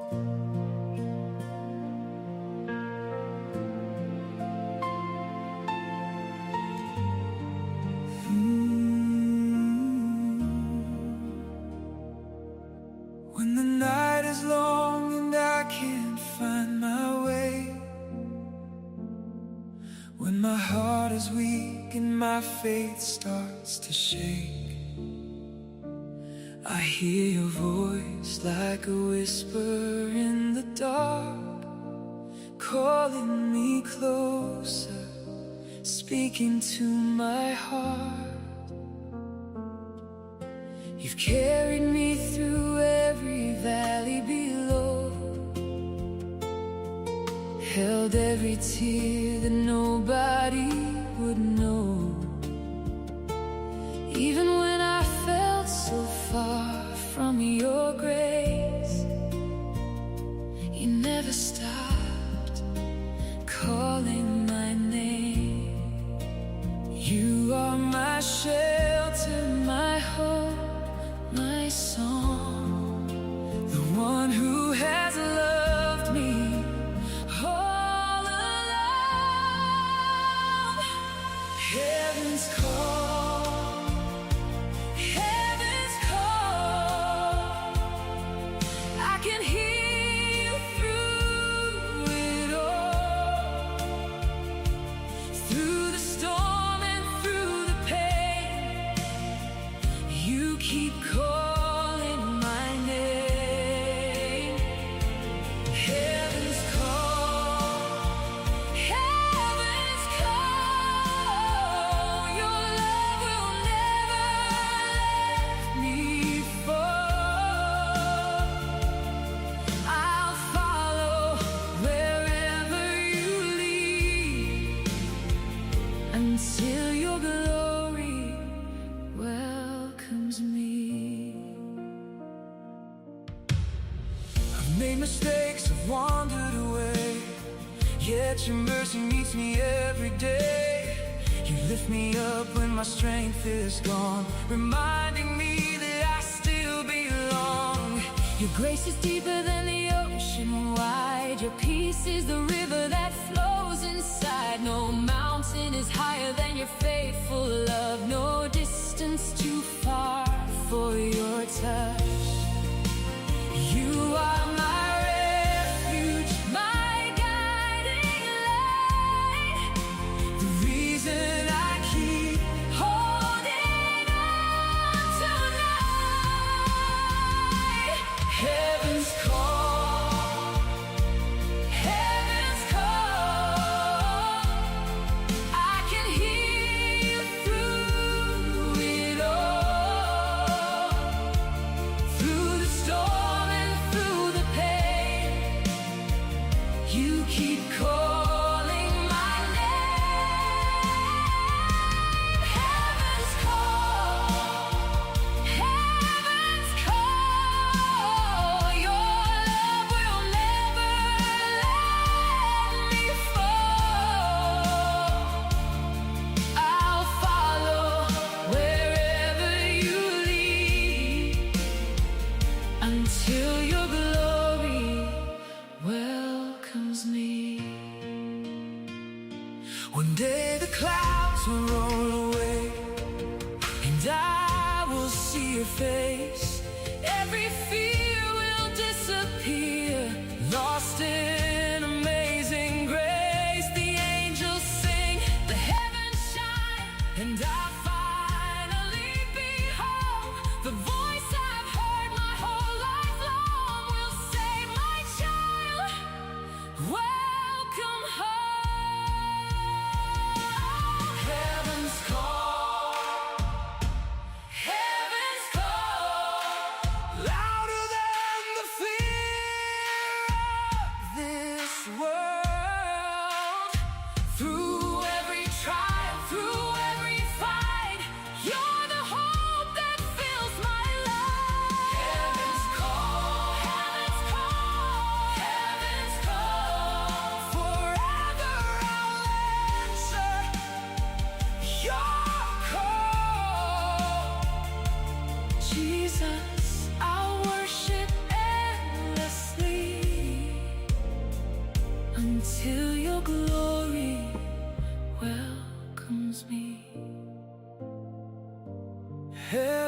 When the night is long and I can't find my way, when my heart is weak and my faith starts to shake, I hear your voice like a whisper in the dark, calling me closer, speaking to my heart. You've carried me through every valley below, held every tear that nobody would know. Even when I felt so far from your grace, you never stopped calling my name. You are my shelter, my hope, my song, the one who has loved me all along. Heaven's call, heaven's call, I can hear you through it all, through the storm and through the pain. You keep calling my name. Heaven's call, heaven's call, your love will never let me fall. I'll follow wherever you lead, until your glory welcomes me. I've made mistakes, I've wandered away, yet your mercy meets me every day. You lift me up when my strength is gone, reminding me that I still belong. Your grace is deeper than the ocean wide, your peace is the river that flows inside. No mountain is higher than your faithful love, no distance too far for your touch. You are my refuge, my guiding light, the reason I keep holding on tonight. Heaven's call, heaven's call, I can hear you through it all, through the storm and through the pain. You keep calling my name. Heaven's call, your love will never let me fall. I'll follow wherever you lead, until your glory welcomes me. One day the clouds will roll away, and I will see your face. Every fear will disappear, lost in amazing grace. The angels sing, the heavens shine, and I finally behold the voice I've heard my whole life long will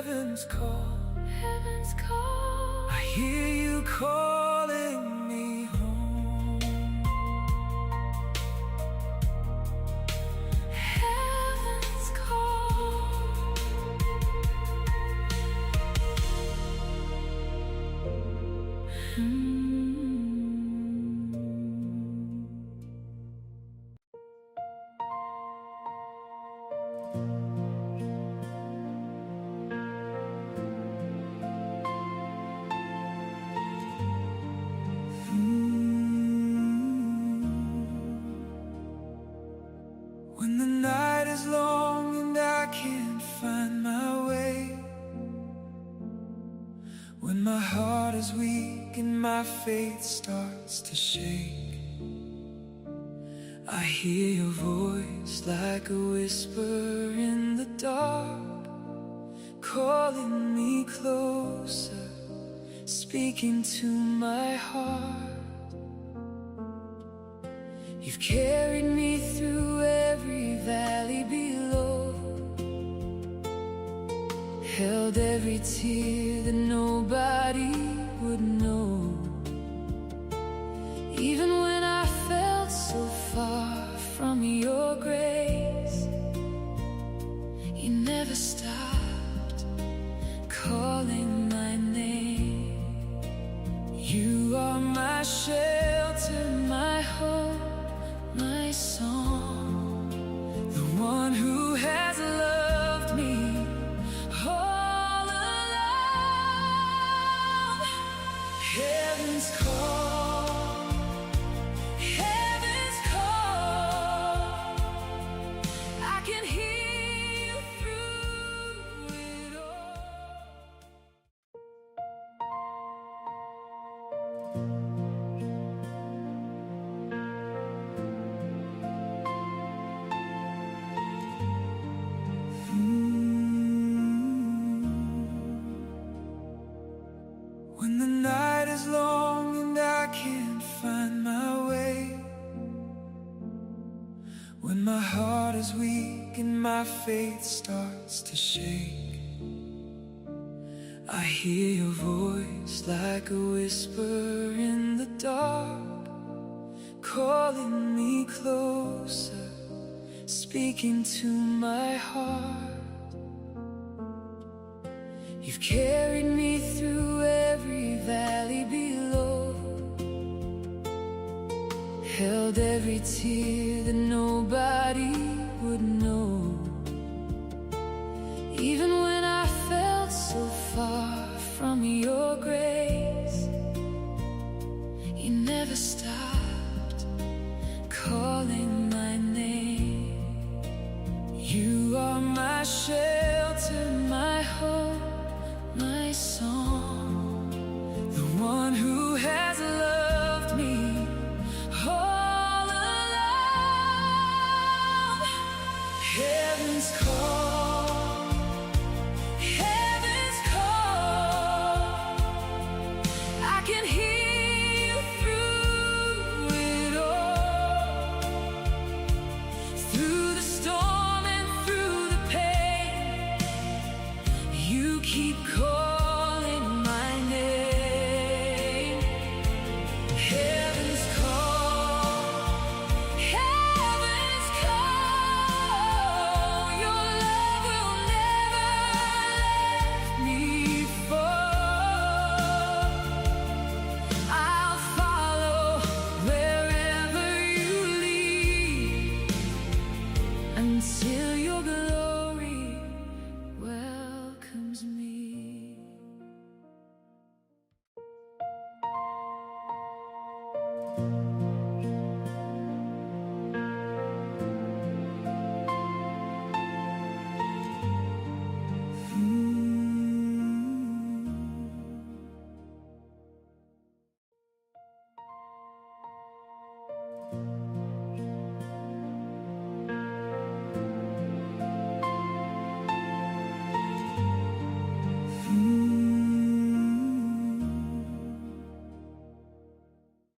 heaven's call. Heaven's call. I hear you calling me home. Heaven's call. When the night is long and I can't find my way, when my heart is weak and my faith starts to shake, I hear your voice like a whisper in the dark, calling me closer, speaking to my heart. You've carried me through every valley below, held every tear that nobody would know. Even when I felt so far from your grace, you never stopped calling my name. You are my shelter, my hope, my song, the one who has loved me all along. Heaven's call, heaven's call. I can hear you through it all. When the night is long and I can't find my way, when my heart is weak and my faith starts to shake, I hear your voice like a whisper in the dark, calling me closer, speaking to my heart. You've carried me through every valley below, held every tear that nobody would know. Even when I felt so far from your grace, you never stopped